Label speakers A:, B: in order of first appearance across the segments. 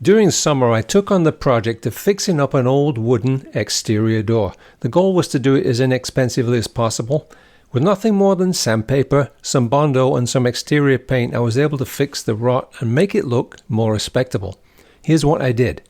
A: During summer, I took on the project of fixing up an old wooden exterior door. The goal was to do it as inexpensively as possible. With nothing more than sandpaper, some Bondo and some exterior paint, I was able to fix the rot and make it look more respectable. Here's what I did.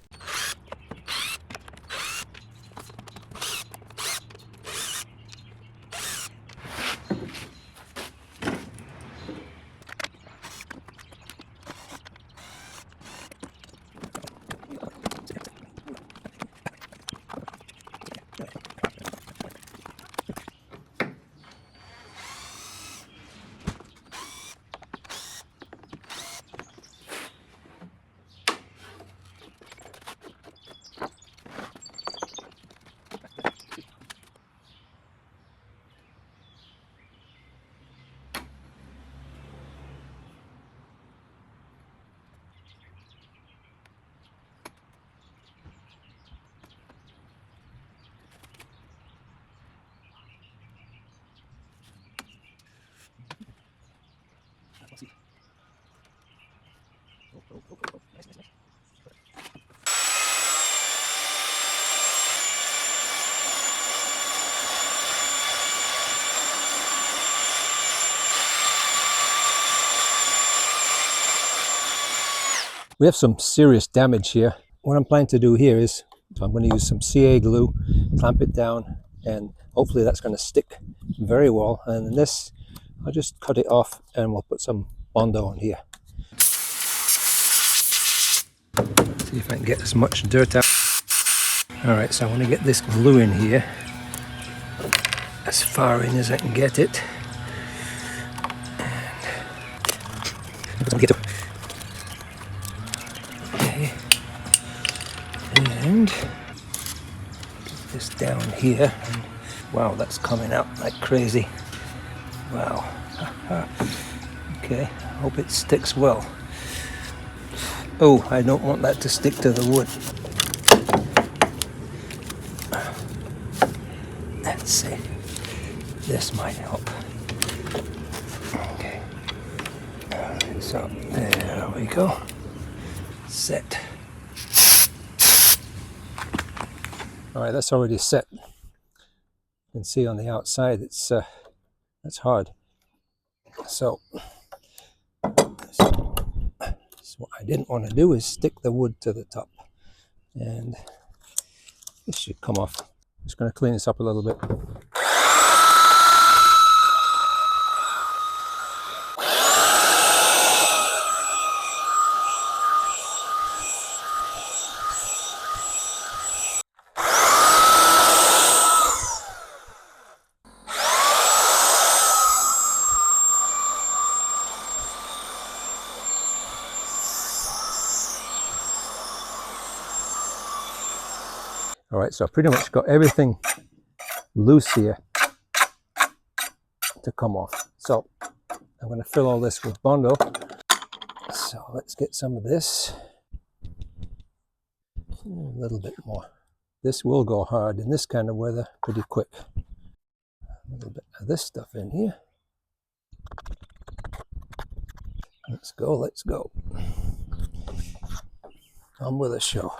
A: We have some serious damage here. What I'm planning to do here is, I'm going to use some CA glue, clamp it down, and hopefully that's going to stick very well. And in this, I'll just cut it off and we'll put some Bondo on here. See if I can get as much dirt out. Alright, so I want to get this glue in here, as far in as I can get it. And get this down here. Wow, that's coming out like crazy. Wow. Okay, hope it sticks well. Oh, I don't want that to stick to the wood. Let's see. This might help. Okay. Alright, so there we go. Set. Alright, that's already set. You can see on the outside it's hard. So what I didn't want to do is stick the wood to the top. And this should come off. Just going to clean this up a little bit. All right, so I pretty much got everything loose here to come off. So I'm going to fill all this with Bondo. So let's get some of this. A little bit more. This will go hard in this kind of weather pretty quick. A little bit of this stuff in here. Let's go, let's go. On with the show.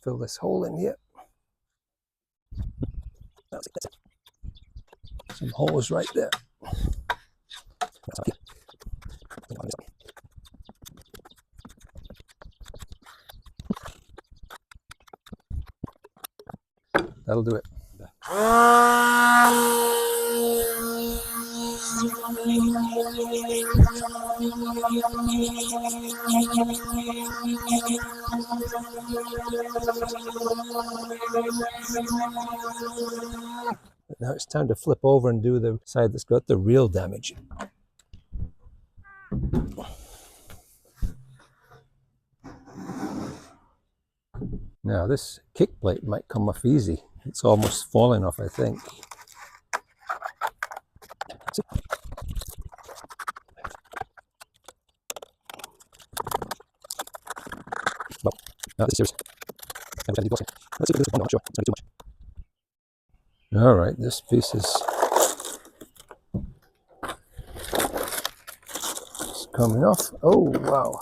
A: Fill this hole in here. Some holes right there. That'll do it. Now it's time to flip over and do the side that's got the real damage. Now this kick plate might come off easy. It's almost falling off, I think. Well, no, this is serious. Let's see if we can do this one. I'm not sure. It's going to be too much. All right, this piece is coming off. Oh wow.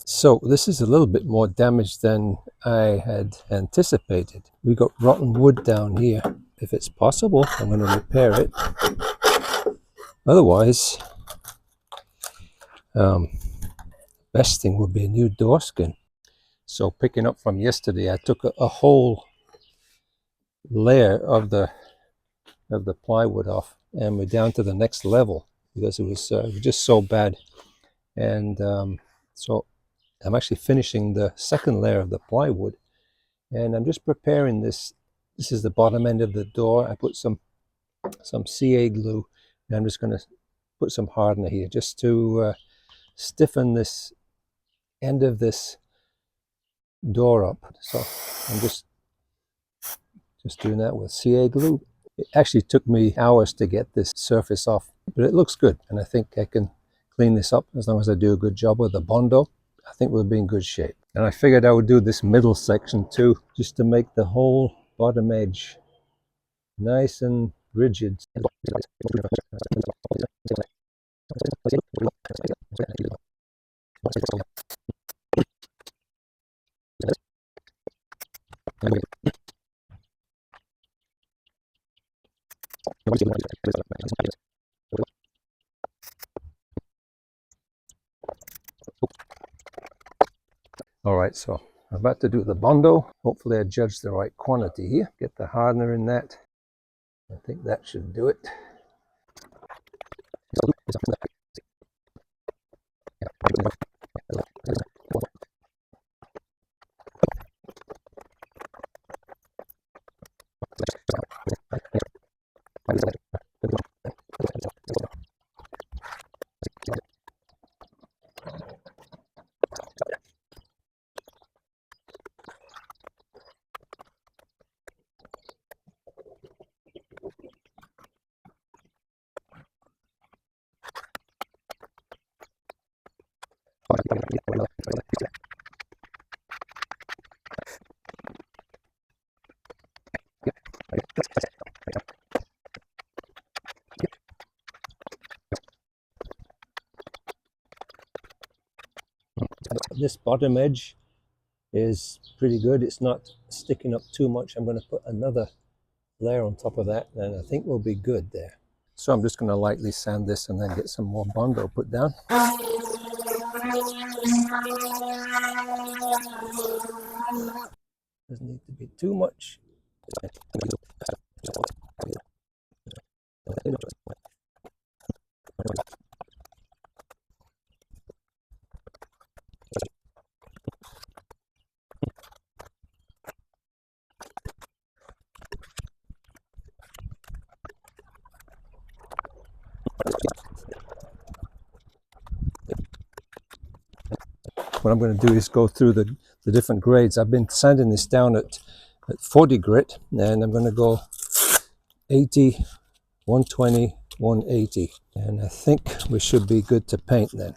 A: So this is a little bit more damage than I had anticipated. We got rotten wood down here. If it's possible, I'm going to repair it. Otherwise, best thing would be a new door skin. So picking up from yesterday, I took a whole layer of the plywood off, and we're down to the next level because it was just so bad. And so I'm actually finishing the second layer of the plywood, and I'm just preparing this. This is the bottom end of the door. I put some CA glue, and I'm just going to put some hardener here just to stiffen this end of this door up. So I'm just doing that with CA glue. It actually took me hours to get this surface off, but it looks good, and I think I can clean this up as long as I do a good job with the Bondo. I think we'll be in good shape. And I figured I would do this middle section too, just to make the whole bottom edge nice and rigid. All right, so I'm about to do the Bondo. Hopefully I judged the right quantity here. Get the hardener in that. I think that should do it. This bottom edge is pretty good. It's not sticking up too much. I'm going to put another layer on top of that, and I think we'll be good there. So I'm just going to lightly sand this and then get some more Bondo put down. Doesn't need to be too much. What I'm going to do is go through the different grades. I've been sanding this down at 40 grit, and I'm going to go 80, 120, 180, and I think we should be good to paint then.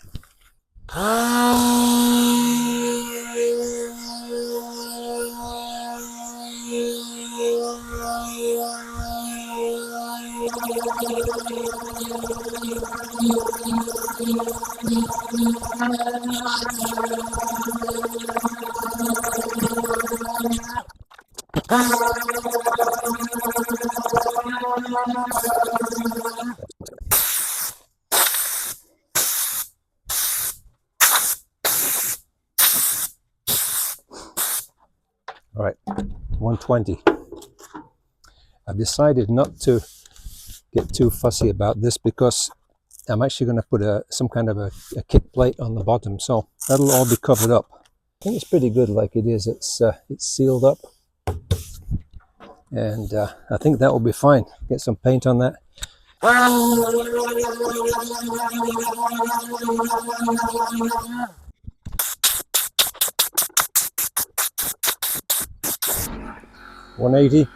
A: All right, 120. I've decided not to get too fussy about this because I'm actually going to put some kind of a kick plate on the bottom, so that'll all be covered up. I think it's pretty good like it is. It's sealed up, and I think that will be fine. Get some paint on that. $180.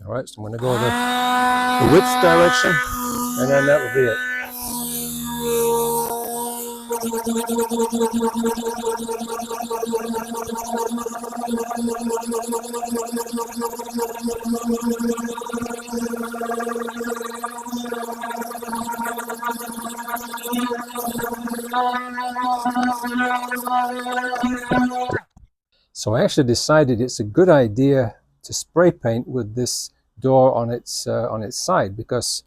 A: All right, so I'm going to go the width direction, and then that will be it. So I actually decided it's a good idea to spray paint with this door on its side, because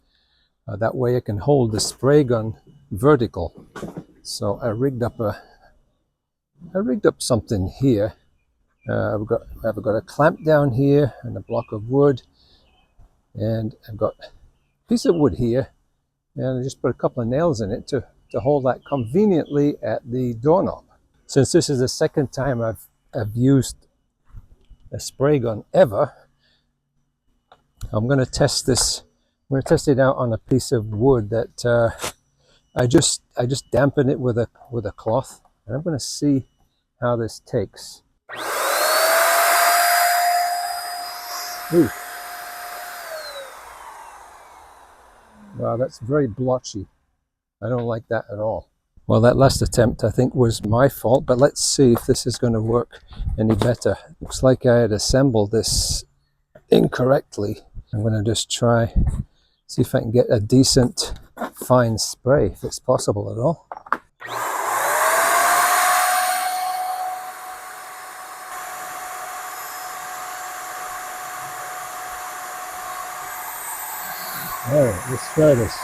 A: that way I can hold the spray gun vertical. So I rigged up something here. I've got a clamp down here and a block of wood, and I've got a piece of wood here, and I just put a couple of nails in it to hold that conveniently at the doorknob. Since this is the second time I've used a spray gun ever, I'm going to test this. I'm going to test it out on a piece of wood that I just dampened it with a cloth, and I'm going to see how this takes. Ooh. Wow, that's very blotchy. I don't like that at all. Well, that last attempt I think was my fault, but let's see if this is going to work any better. Looks like I had assembled this incorrectly. I'm going to just try, see if I can get a decent fine spray, if it's possible at all. All right, let's try this.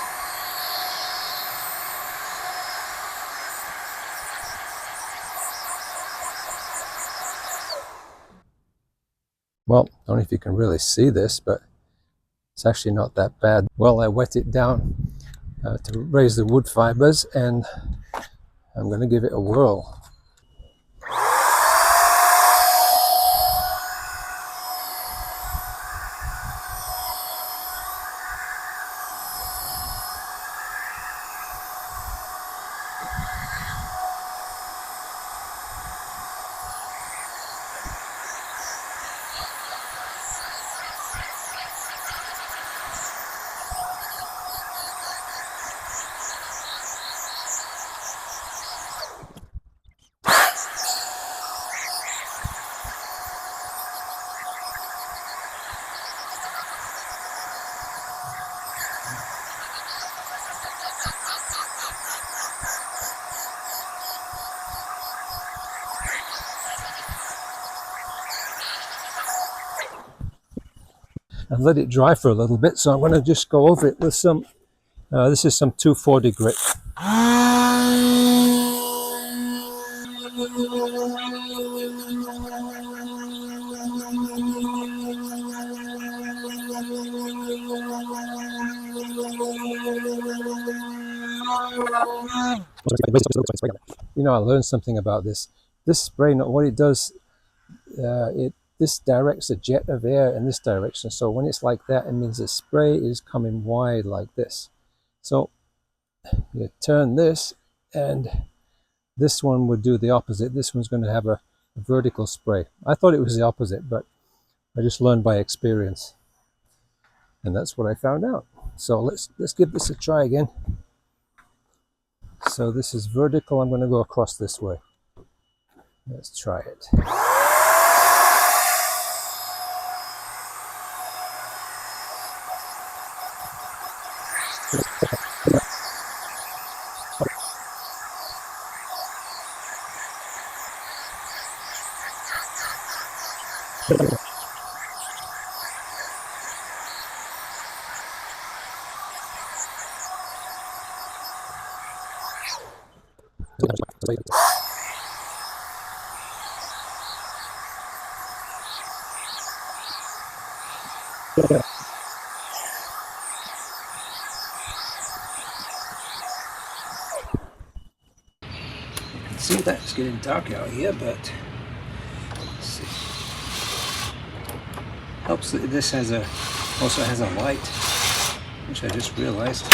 A: Well, I don't know if you can really see this, but it's actually not that bad. Well, I wet it down to raise the wood fibers, and I'm going to give it a whirl. I've let it dry for a little bit, so I'm going to just go over it with some, this is some 240 grit. You know, I learned something about this. This spray, what it does, this directs a jet of air in this direction. So when it's like that, it means the spray is coming wide like this. So you turn this, and this one would do the opposite. This one's going to have a vertical spray. I thought it was the opposite, but I just learned by experience, and that's what I found out. So let's give this a try again. So this is vertical. I'm going to go across this way. Let's try it. See, that's getting dark out here, but let's see. Helps that this also has a light, which I just realized.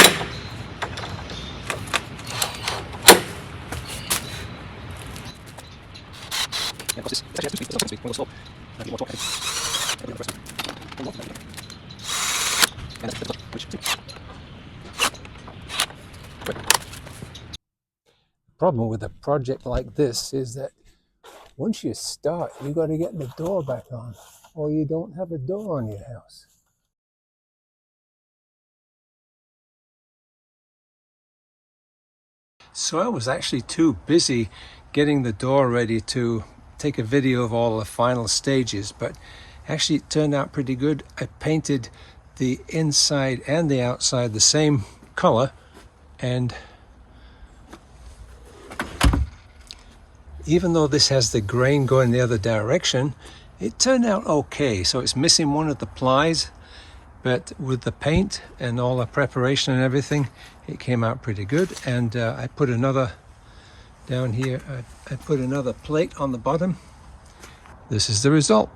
A: The problem with a project like this is that once you start, you got to get the door back on, or you don't have a door on your house. So I was actually too busy getting the door ready to take a video of all the final stages, but actually it turned out pretty good. I painted the inside and the outside the same color, and even though this has the grain going the other direction, it turned out okay. So it's missing one of the plies, but with the paint and all the preparation and everything, it came out pretty good. And I put another down here, I put another plate on the bottom. This is the result.